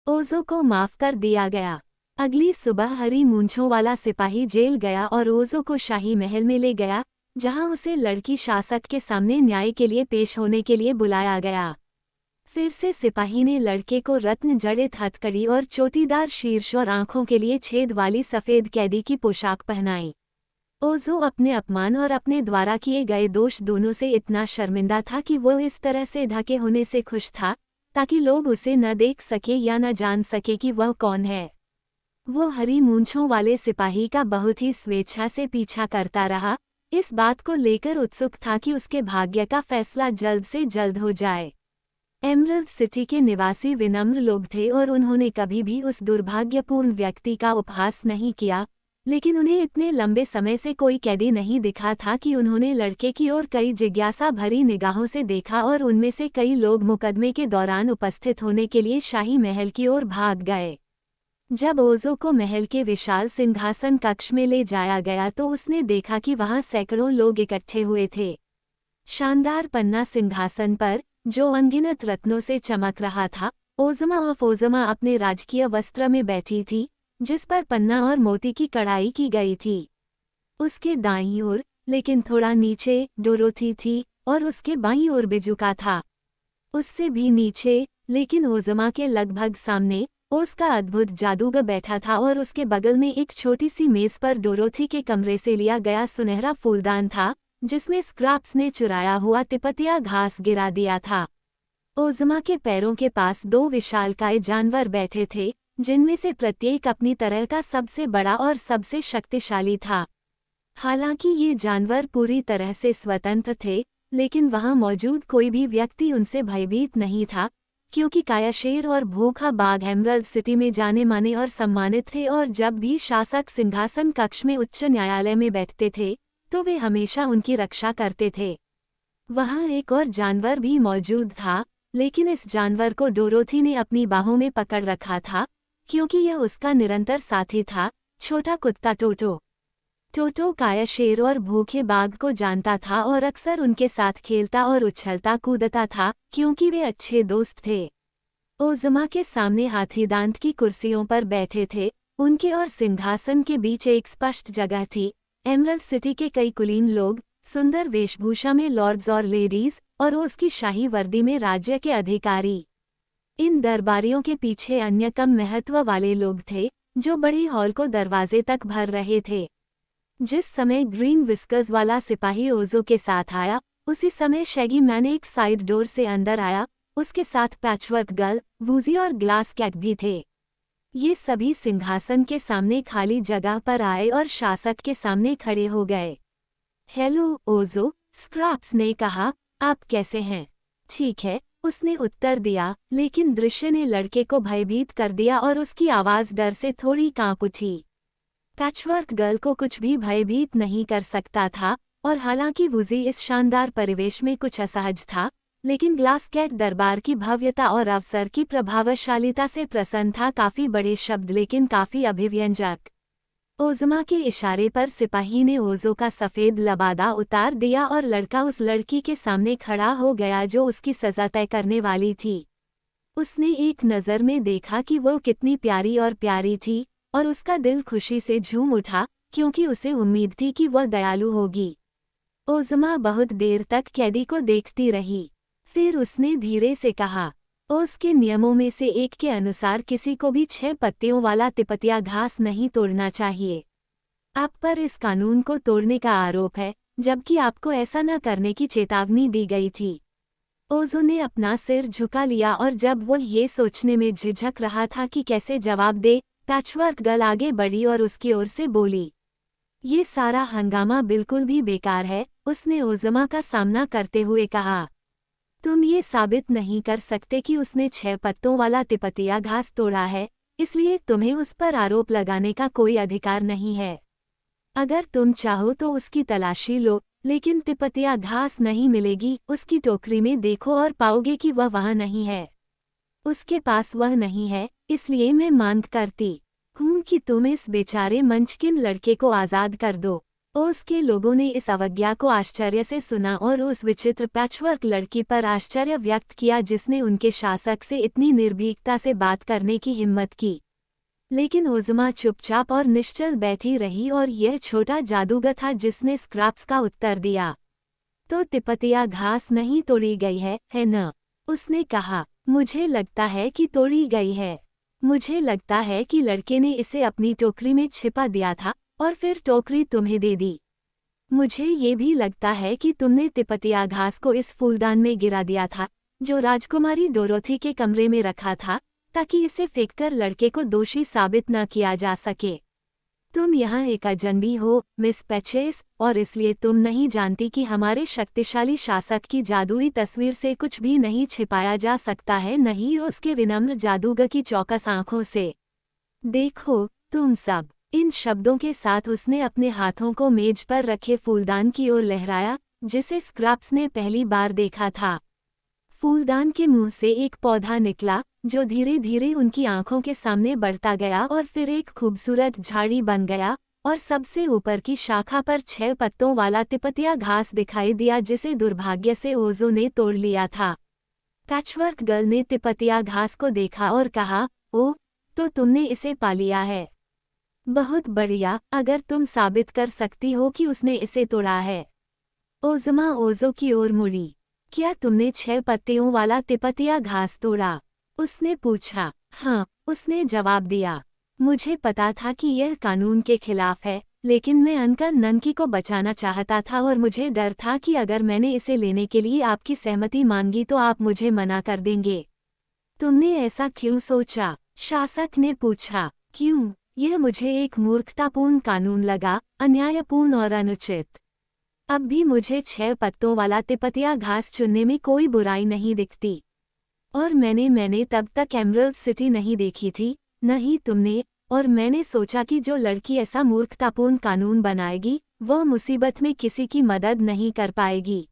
ओजो को माफ कर दिया गया। अगली सुबह हरी मूंछों वाला सिपाही जेल गया और ओजो को शाही महल में ले गया, जहां उसे लड़की शासक के सामने न्याय के लिए पेश होने के लिए बुलाया गया। फिर से सिपाही ने लड़के को रत्न जड़ित हथकड़ी और चोटीदार शीर्ष और आंखों के लिए छेद वाली सफेद कैदी की पोशाक पहनाई। ओजो अपने अपमान और अपने द्वारा किए गए दोष दोनों से इतना शर्मिंदा था कि वो इस तरह से ढके होने से खुश था ताकि लोग उसे न देख सके या न जान सके कि वह कौन है। वो हरी मूंछों वाले सिपाही का बहुत ही स्वेच्छा से पीछा करता रहा, इस बात को लेकर उत्सुक था कि उसके भाग्य का फैसला जल्द से जल्द हो जाए। एमरल्ड सिटी के निवासी विनम्र लोग थे और उन्होंने कभी भी उस दुर्भाग्यपूर्ण व्यक्ति का उपहास नहीं किया, लेकिन उन्हें इतने लंबे समय से कोई कैदी नहीं दिखा था कि उन्होंने लड़के की ओर कई जिज्ञासा भरी निगाहों से देखा और उनमें से कई लोग मुकदमे के दौरान उपस्थित होने के लिए शाही महल की ओर भाग गए। जब ओजो को महल के विशाल सिंहासन कक्ष में ले जाया गया तो उसने देखा कि वहां सैकड़ों लोग इकट्ठे हुए थे। शानदार पन्ना सिंहासन पर, जो अनगिनत रत्नों से चमक रहा था, ओज़मा ऑफ ओज़मा अपने राजकीय वस्त्र में बैठी थी, जिस पर पन्ना और मोती की कढ़ाई की गई थी। उसके दाईं ओर, लेकिन थोड़ा नीचे, डोरोथी थी और उसके बाईं ओर बिजुका था। उससे भी नीचे, लेकिन ओज़मा के लगभग सामने, ओज का अद्भुत जादूगर बैठा था और उसके बगल में एक छोटी सी मेज पर डोरोथी के कमरे से लिया गया सुनहरा फूलदान था, जिसमें स्क्रैप्स ने चुराया हुआ तिपतिया घास गिरा दिया था। ओज़मा के पैरों के पास दो विशालकाय जानवर बैठे थे, जिनमें से प्रत्येक अपनी तरह का सबसे बड़ा और सबसे शक्तिशाली था। हालांकि ये जानवर पूरी तरह से स्वतंत्र थे, लेकिन वहां मौजूद कोई भी व्यक्ति उनसे भयभीत नहीं था, क्योंकि कायाशेर और भूखा बाघ एमरल्ड सिटी में जाने माने और सम्मानित थे और जब भी शासक सिंहासन कक्ष में उच्च न्यायालय में बैठते थे तो वे हमेशा उनकी रक्षा करते थे। वहां एक और जानवर भी मौजूद था, लेकिन इस जानवर को डोरोथी ने अपनी बाहों में पकड़ रखा था, क्योंकि यह उसका निरंतर साथी था, छोटा कुत्ता टोटो। टोटो कायाशेर और भूखे बाघ को जानता था और अक्सर उनके साथ खेलता और उछलता कूदता था, क्योंकि वे अच्छे दोस्त थे। ओज़मा के सामने हाथी दांत की कुर्सियों पर बैठे थे, उनके और सिंहासन के बीच एक स्पष्ट जगह थी। एमरल्ड सिटी के कई कुलीन लोग, सुंदर वेशभूषा में लॉर्ड्स और लेडीज, और उसकी शाही वर्दी में राज्य के अधिकारी। इन दरबारियों के पीछे अन्य कम महत्व वाले लोग थे, जो बड़ी हॉल को दरवाजे तक भर रहे थे। जिस समय ग्रीन विस्कर्स वाला सिपाही ओजो के साथ आया, उसी समय शैगी मैन एक साइड डोर से अंदर आया, उसके साथ पैचवर्क गर्ल, वूजी और ग्लास कैट भी थे। ये सभी सिंहासन के सामने खाली जगह पर आए और शासक के सामने खड़े हो गए। हेलो ओजो, स्क्रैप्स ने कहा, आप कैसे हैं? ठीक है, उसने उत्तर दिया, लेकिन दृश्य ने लड़के को भयभीत कर दिया और उसकी आवाज डर से थोड़ी कांप उठी। पैचवर्क गर्ल को कुछ भी भयभीत नहीं कर सकता था, और हालांकि वूजी इस शानदार परिवेश में कुछ असहज था, लेकिन ग्लास कैट दरबार की भव्यता और अवसर की प्रभावशालिता से प्रसन्न था। काफी बड़े शब्द लेकिन काफी अभिव्यंजक। ओज़मा के इशारे पर सिपाही ने ओजो का सफेद लबादा उतार दिया और लड़का उस लड़की के सामने खड़ा हो गया जो उसकी सजा तय करने वाली थी। उसने एक नज़र में देखा कि वो कितनी प्यारी और प्यारी थी, और उसका दिल खुशी से झूम उठा, क्योंकि उसे उम्मीद थी कि वह दयालु होगी। ओज़मा बहुत देर तक कैदी को देखती रही। फिर उसने धीरे से कहा, उसके नियमों में से एक के अनुसार किसी को भी 6 पत्तियों वाला तिपतिया घास नहीं तोड़ना चाहिए। आप पर इस कानून को तोड़ने का आरोप है, जबकि आपको ऐसा न करने की चेतावनी दी गई थी। ओजो ने अपना सिर झुका लिया और जब वो ये सोचने में झिझक रहा था कि कैसे जवाब दे, पैचवर्क गर्ल आगे बढ़ी और उसकी ओर से बोली, ये सारा हंगामा बिल्कुल भी बेकार है, उसने ओज़मा का सामना करते हुए कहा। तुम ये साबित नहीं कर सकते कि उसने 6 पत्तों वाला तिपतिया घास तोड़ा है, इसलिए तुम्हें उस पर आरोप लगाने का कोई अधिकार नहीं है। अगर तुम चाहो तो उसकी तलाशी लो, लेकिन तिपतिया घास नहीं मिलेगी। उसकी टोकरी में देखो और पाओगे कि वह वहाँ नहीं है। उसके पास वह नहीं है, इसलिए मैं मांग करती हूँ कि तुम इस बेचारे मंचकिन लड़के को आज़ाद कर दो। ओज के लोगों ने इस अवज्ञा को आश्चर्य से सुना और उस विचित्र पैचवर्क लड़की पर आश्चर्य व्यक्त किया जिसने उनके शासक से इतनी निर्भीकता से बात करने की हिम्मत की। लेकिन ओज़मा चुपचाप और निश्चल बैठी रही और यह छोटा जादूगर था जिसने स्क्रैप्स का उत्तर दिया। तो तिपतिया घास नहीं तोड़ी गई है न? उसने कहा। मुझे लगता है कि तोड़ी गई है। मुझे लगता है कि लड़के ने इसे अपनी टोकरी में छिपा दिया था और फिर टोकरी तुम्हें दे दी। मुझे ये भी लगता है कि तुमने तिपतिया घास को इस फूलदान में गिरा दिया था जो राजकुमारी डोरोथी के कमरे में रखा था, ताकि इसे फेंककर लड़के को दोषी साबित न किया जा सके। तुम यहाँ एक अजनबी हो, मिस पैचेस, और इसलिए तुम नहीं जानती कि हमारे शक्तिशाली शासक की जादुई तस्वीर से कुछ भी नहीं छिपाया जा सकता है, नहीं उसके विनम्र जादूगर की चौकस आंखों से। देखो तुम सब। इन शब्दों के साथ उसने अपने हाथों को मेज पर रखे फूलदान की ओर लहराया, जिसे स्क्रैप्स ने पहली बार देखा था। फूलदान के मुंह से एक पौधा निकला जो धीरे धीरे उनकी आंखों के सामने बढ़ता गया और फिर एक खूबसूरत झाड़ी बन गया, और सबसे ऊपर की शाखा पर 6 पत्तों वाला तिपतिया घास दिखाई दिया जिसे दुर्भाग्य से ओज़ो ने तोड़ लिया था। पैचवर्क गर्ल ने तिपतिया घास को देखा और कहा, ओह, तो तुमने इसे पा लिया है। बहुत बढ़िया, अगर तुम साबित कर सकती हो कि उसने इसे तोड़ा है। ओज़मा ओज़ो की ओर मुड़ी। क्या तुमने 6 पत्तियों वाला तिपतिया घास तोड़ा? उसने पूछा। हाँ, उसने जवाब दिया। मुझे पता था कि यह कानून के खिलाफ है, लेकिन मैं अंकल ननकी को बचाना चाहता था और मुझे डर था कि अगर मैंने इसे लेने के लिए आपकी सहमति मांगी तो आप मुझे मना कर देंगे। तुमने ऐसा क्यों सोचा? शासक ने पूछा। क्यों? यह मुझे एक मूर्खतापूर्ण कानून लगा, अन्यायपूर्ण और अनुचित। अब भी मुझे 6 पत्तों वाला तिपतिया घास चुनने में कोई बुराई नहीं दिखती। और मैंने तब तक एमरल्ड सिटी नहीं देखी थी, न ही तुमने, और मैंने सोचा कि जो लड़की ऐसा मूर्खतापूर्ण कानून बनाएगी वह मुसीबत में किसी की मदद नहीं कर पाएगी।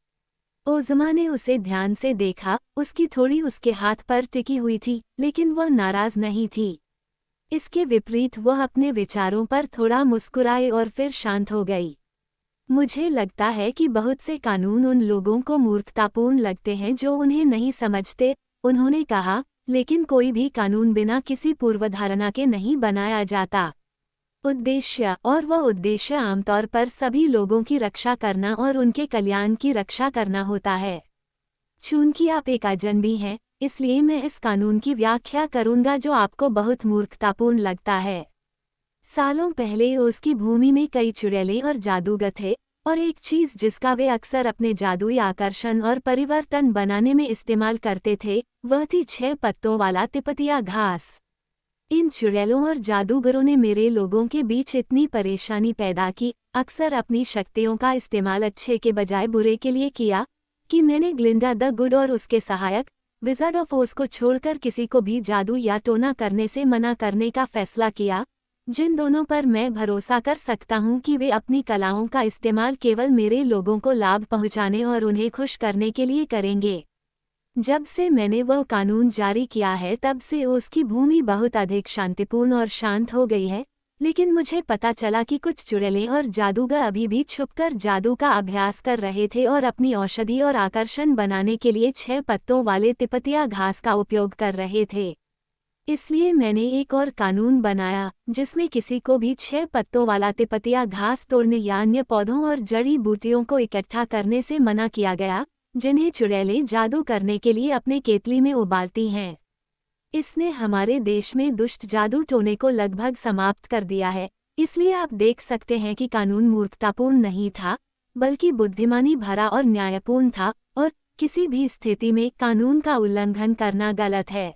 ओज़मा ने उसे ध्यान से देखा, उसकी थोड़ी उसके हाथ पर टिकी हुई थी, लेकिन वह नाराज नहीं थी। इसके विपरीत वह अपने विचारों पर थोड़ा मुस्कुराए और फिर शांत हो गई। मुझे लगता है कि बहुत से कानून उन लोगों को मूर्खतापूर्ण लगते हैं जो उन्हें नहीं समझते, उन्होंने कहा, लेकिन कोई भी कानून बिना किसी पूर्वधारणा के नहीं बनाया जाता। उद्देश्य, और वह उद्देश्य आमतौर पर सभी लोगों की रक्षा करना और उनके कल्याण की रक्षा करना होता है। चूंकि आप एक अजनबी हैं, इसलिए मैं इस कानून की व्याख्या करूंगा जो आपको बहुत मूर्खतापूर्ण लगता है। सालों पहले उसकी भूमि में कई चुड़ैलें और जादूगर थे, और एक चीज जिसका वे अक्सर अपने जादुई आकर्षण और परिवर्तन बनाने में इस्तेमाल करते थे, वह थी 6 पत्तों वाला तिपतिया घास। इन चुड़ैलों और जादूगरों ने मेरे लोगों के बीच इतनी परेशानी पैदा की, अक्सर अपनी शक्तियों का इस्तेमाल अच्छे के बजाय बुरे के लिए किया, कि मैंने ग्लिंडा द गुड और उसके सहायक विज़ार्ड ऑफ ओज को छोड़कर किसी को भी जादू या टोना करने से मना करने का फैसला किया, जिन दोनों पर मैं भरोसा कर सकता हूं कि वे अपनी कलाओं का इस्तेमाल केवल मेरे लोगों को लाभ पहुंचाने और उन्हें खुश करने के लिए करेंगे। जब से मैंने वह कानून जारी किया है तब से उसकी भूमि बहुत अधिक शांतिपूर्ण और शांत हो गई है, लेकिन मुझे पता चला कि कुछ चुड़ैलें और जादूगर अभी भी छुपकर जादू का अभ्यास कर रहे थे और अपनी औषधि और आकर्षण बनाने के लिए 6 पत्तों वाले तिपतिया घास का उपयोग कर रहे थे। इसलिए मैंने एक और कानून बनाया जिसमें किसी को भी 6 पत्तों वाला तिपतिया घास तोड़ने या अन्य पौधों और जड़ी बूटियों को इकट्ठा करने से मना किया गया, जिन्हें चुड़ैलें जादू करने के लिए अपने केतली में उबालती हैं। इसने हमारे देश में दुष्ट जादू टोने को लगभग समाप्त कर दिया है, इसलिए आप देख सकते हैं कि कानून मूर्खतापूर्ण नहीं था, बल्कि बुद्धिमानी भरा और न्यायपूर्ण था, और किसी भी स्थिति में कानून का उल्लंघन करना गलत है।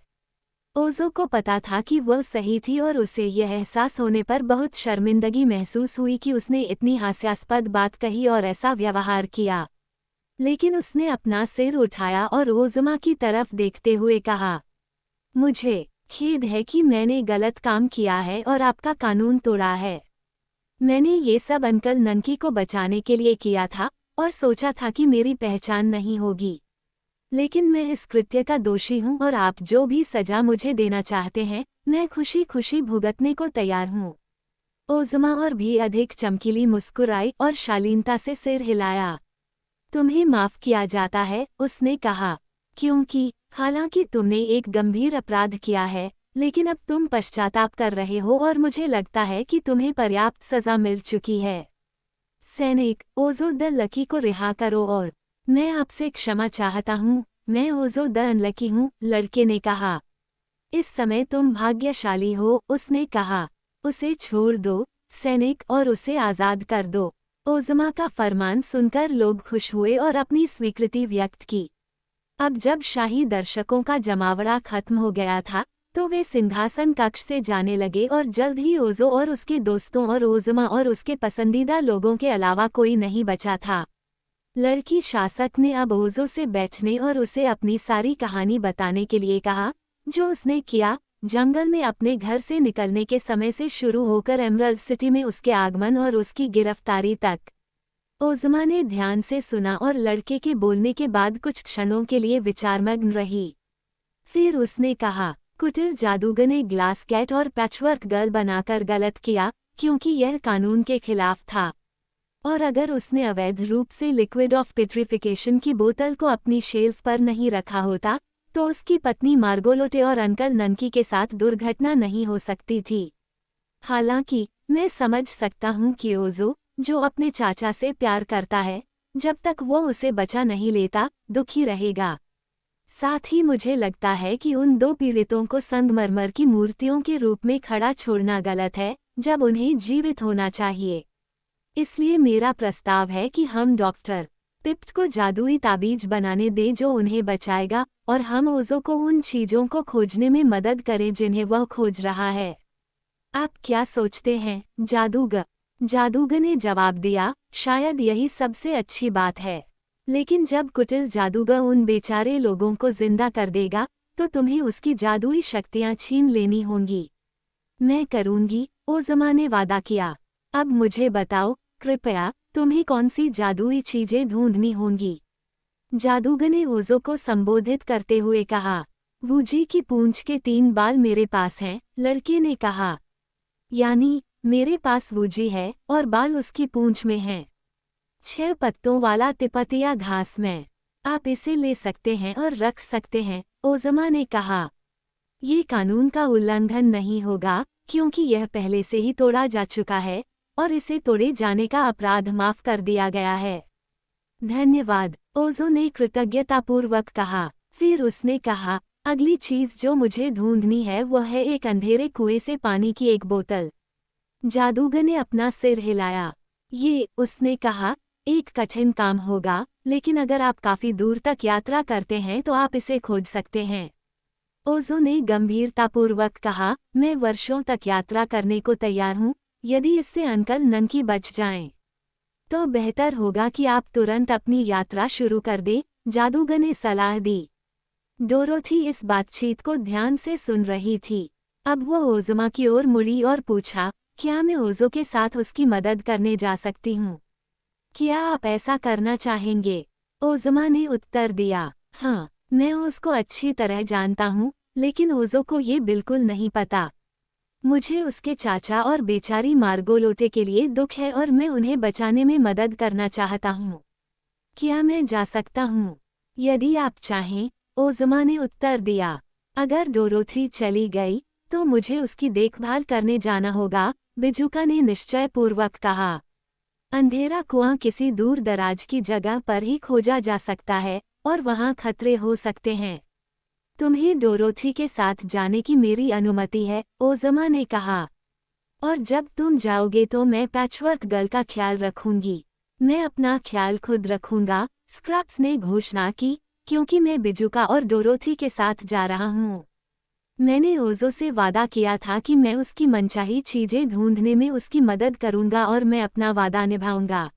ओज़ो को पता था कि वह सही थी और उसे यह एहसास होने पर बहुत शर्मिंदगी महसूस हुई कि उसने इतनी हास्यास्पद बात कही और ऐसा व्यवहार किया। लेकिन उसने अपना सिर उठाया और ओज़मा की तरफ देखते हुए कहा, मुझे खेद है कि मैंने गलत काम किया है और आपका कानून तोड़ा है। मैंने ये सब अंकल ननकी को बचाने के लिए किया था और सोचा था कि मेरी पहचान नहीं होगी। लेकिन मैं इस कृत्य का दोषी हूँ और आप जो भी सजा मुझे देना चाहते हैं, मैं खुशी खुशी भुगतने को तैयार हूँ। ओज़मा और भी अधिक चमकीली मुस्कुराई और शालीनता से सिर हिलाया। तुम्हें माफ किया जाता है, उसने कहा, क्योंकि हालांकि तुमने एक गंभीर अपराध किया है, लेकिन अब तुम पश्चाताप कर रहे हो और मुझे लगता है कि तुम्हें पर्याप्त सजा मिल चुकी है। सैनिक, ओज़ो द लकी को रिहा करो और मैं आपसे क्षमा चाहता हूँ, मैं ओज़ो द अनलकी हूँ, लड़के ने कहा। इस समय तुम भाग्यशाली हो, उसने कहा। उसे छोड़ दो, सैनिक, और उसे आज़ाद कर दो। ओज़मा का फरमान सुनकर लोग खुश हुए और अपनी स्वीकृति व्यक्त की। अब जब शाही दर्शकों का जमावड़ा खत्म हो गया था, तो वे सिंहासन कक्ष से जाने लगे और जल्द ही ओज़ो और उसके दोस्तों और ओज़मा और उसके पसंदीदा लोगों के अलावा कोई नहीं बचा था। लड़की शासक ने अब ओज़ो से बैठने और उसे अपनी सारी कहानी बताने के लिए कहा, जो उसने किया, जंगल में अपने घर से निकलने के समय से शुरू होकर एमरल्ड सिटी में उसके आगमन और उसकी गिरफ्तारी तक। ओज़मा ने ध्यान से सुना और लड़के के बोलने के बाद कुछ क्षणों के लिए विचारमग्न रही। फिर उसने कहा, कुटिल जादूगर ने ग्लास कैट और पैचवर्क गर्ल बनाकर गलत किया, क्योंकि यह कानून के खिलाफ था। और अगर उसने अवैध रूप से लिक्विड ऑफ पेट्रिफिकेशन की बोतल को अपनी शेल्फ पर नहीं रखा होता, तो उसकी पत्नी मार्गोलोटे और अंकल ननकी के साथ दुर्घटना नहीं हो सकती थी। हालांकि मैं समझ सकता हूँ कि ओज़ो, जो अपने चाचा से प्यार करता है, जब तक वो उसे बचा नहीं लेता, दुखी रहेगा। साथ ही मुझे लगता है कि उन दो पीड़ितों को संगमरमर की मूर्तियों के रूप में खड़ा छोड़ना गलत है, जब उन्हें जीवित होना चाहिए। इसलिए मेरा प्रस्ताव है कि हम डॉक्टर पिप्ट को जादुई ताबीज बनाने दें जो उन्हें बचाएगा, और हम ओज़ो को उन चीज़ों को खोजने में मदद करें जिन्हें वह खोज रहा है। आप क्या सोचते हैं, जादूगर? जादूगर ने जवाब दिया, शायद यही सबसे अच्छी बात है। लेकिन जब कुटिल जादूगर उन बेचारे लोगों को जिंदा कर देगा, तो तुम्हें उसकी जादुई शक्तियाँ छीन लेनी होंगी। मैं करूँगी, ओज़मा ने वादा किया। अब मुझे बताओ, कृपया, तुम्हें कौन सी जादुई चीजें ढूंढनी होंगी? जादूगर ने ओज़ो को संबोधित करते हुए कहा। वूजी की पूंछ के 3 बाल मेरे पास हैं, लड़के ने कहा। यानी, मेरे पास वूजी है, और बाल उसकी पूंछ में हैं। 6 पत्तों वाला तिपतिया घास में। आप इसे ले सकते हैं और रख सकते हैं, ओज़मा ने कहा। ये कानून का उल्लंघन नहीं होगा, क्योंकि यह पहले से ही तोड़ा जा चुका है, और इसे तोड़े जाने का अपराध माफ कर दिया गया है। धन्यवाद, ओज़ो ने कृतज्ञतापूर्वक कहा। फिर उसने कहा, अगली चीज जो मुझे ढूंढनी है वह है एक अंधेरे कुएं से पानी की एक बोतल। जादूगर ने अपना सिर हिलाया। ये, उसने कहा, एक कठिन काम होगा, लेकिन अगर आप काफी दूर तक यात्रा करते हैं तो आप इसे खोज सकते हैं। ओज़ो ने गंभीरतापूर्वक कहा, मैं वर्षों तक यात्रा करने को तैयार हूँ, यदि इससे अंकल ननकी बच जाएं। तो बेहतर होगा कि आप तुरंत अपनी यात्रा शुरू कर दें, जादूगर ने सलाह दी। डोरोथी इस बातचीत को ध्यान से सुन रही थी। अब वो ओज़मा की ओर मुड़ी और पूछा, क्या मैं ओज़ो के साथ उसकी मदद करने जा सकती हूँ? क्या आप ऐसा करना चाहेंगे? ओज़मा ने उत्तर दिया, हाँ, मैं उसको अच्छी तरह जानता हूँ, लेकिन ओज़ो को ये बिल्कुल नहीं पता। मुझे उसके चाचा और बेचारी मार्गोलोटे के लिए दुख है और मैं उन्हें बचाने में मदद करना चाहता हूँ। क्या मैं जा सकता हूँ? यदि आप चाहें, ओज़मा ने उत्तर दिया। अगर डोरोथी चली गई, तो मुझे उसकी देखभाल करने जाना होगा, बिजुका ने निश्चयपूर्वक कहा। अंधेरा कुआं किसी दूर दराज की जगह पर ही खोजा जा सकता है, और वहां खतरे हो सकते हैं। तुम्हें डोरोथी के साथ जाने की मेरी अनुमति है, ओज़मा ने कहा। और जब तुम जाओगे तो मैं पैचवर्क गर्ल का ख्याल रखूंगी। मैं अपना ख्याल खुद रखूंगा, स्क्रैप्स ने घोषणा की, क्योंकि मैं बिजुका और डोरोथी के साथ जा रहा हूँ। मैंने ओज़ो से वादा किया था कि मैं उसकी मनचाही चीजें ढूंढने में उसकी मदद करूंगा और मैं अपना वादा निभाऊंगा।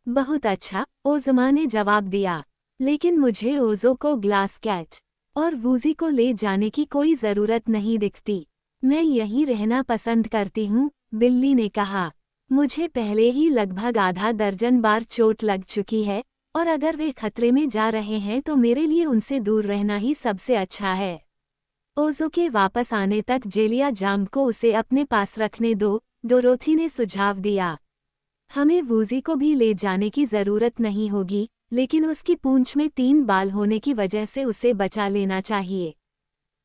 बहुत अच्छा, ओज़मा ने जवाब दिया। लेकिन मुझे ओज़ो को ग्लास कैट और वूजी को ले जाने की कोई ज़रूरत नहीं दिखती। मैं यहीं रहना पसंद करती हूँ, बिल्ली ने कहा। मुझे पहले ही लगभग आधा दर्जन बार चोट लग चुकी है, और अगर वे खतरे में जा रहे हैं तो मेरे लिए उनसे दूर रहना ही सबसे अच्छा है। ओज़ो के वापस आने तक जेलिया जाम को उसे अपने पास रखने दो, डोरोथी ने सुझाव दिया। हमें वूजी को भी ले जाने की जरूरत नहीं होगी, लेकिन उसकी पूंछ में 3 बाल होने की वजह से उसे बचा लेना चाहिए।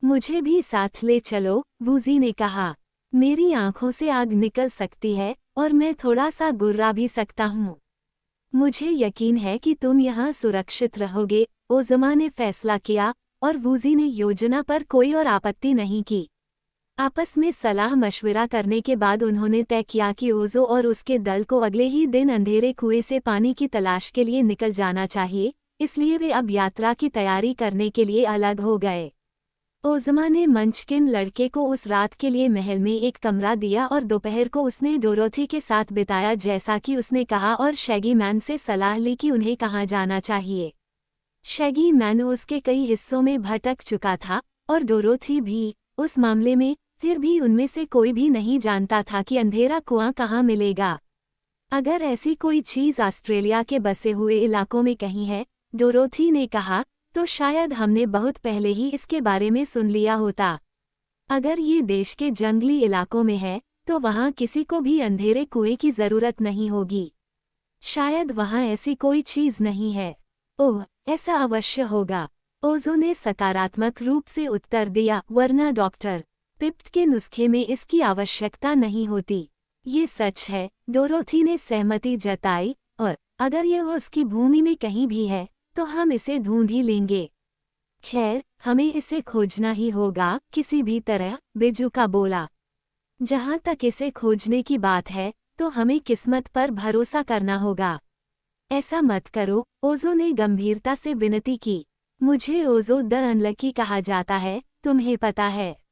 मुझे भी साथ ले चलो, वूजी ने कहा। मेरी आंखों से आग निकल सकती है और मैं थोड़ा सा गुर्रा भी सकता हूँ। मुझे यकीन है कि तुम यहाँ सुरक्षित रहोगे, ओज़मा ने फैसला किया, और वूजी ने योजना पर कोई और आपत्ति नहीं की। आपस में सलाह मशविरा करने के बाद उन्होंने तय किया कि ओज़ो और उसके दल को अगले ही दिन अंधेरे कुएं से पानी की तलाश के लिए निकल जाना चाहिए, इसलिए वे अब यात्रा की तैयारी करने के लिए अलग हो गए। ओज़मा ने मंचकिन लड़के को उस रात के लिए महल में एक कमरा दिया और दोपहर को उसने डोरोथी के साथ बिताया जैसा कि उसने कहा, और शैगी मैन से सलाह ली कि उन्हें कहाँ जाना चाहिए। शैगी मैन उसके कई हिस्सों में भटक चुका था, और डोरोथी भी, उस मामले में, फिर भी उनमें से कोई भी नहीं जानता था कि अंधेरा कुआं कहाँ मिलेगा। अगर ऐसी कोई चीज़ ऑस्ट्रेलिया के बसे हुए इलाकों में कहीं है, डोरोथी ने कहा, तो शायद हमने बहुत पहले ही इसके बारे में सुन लिया होता। अगर ये देश के जंगली इलाकों में है, तो वहाँ किसी को भी अंधेरे कुएं की जरूरत नहीं होगी। शायद वहाँ ऐसी कोई चीज़ नहीं है। ओह, ऐसा अवश्य होगा, ओज़ो ने सकारात्मक रूप से उत्तर दिया, वरना डॉक्टर पिप्ट के नुस्खे में इसकी आवश्यकता नहीं होती। ये सच है, डोरोथी ने सहमति जताई, और अगर ये उसकी भूमि में कहीं भी है, तो हम इसे ढूंढ ही लेंगे। खैर, हमें इसे खोजना ही होगा, किसी भी तरह, बिजुका बोला। जहाँ तक इसे खोजने की बात है, तो हमें किस्मत पर भरोसा करना होगा। ऐसा मत करो, ओज़ो ने गंभीरता से विनती की। मुझे ओज़ो द अनलकी कहा जाता है, तुम्हें पता है।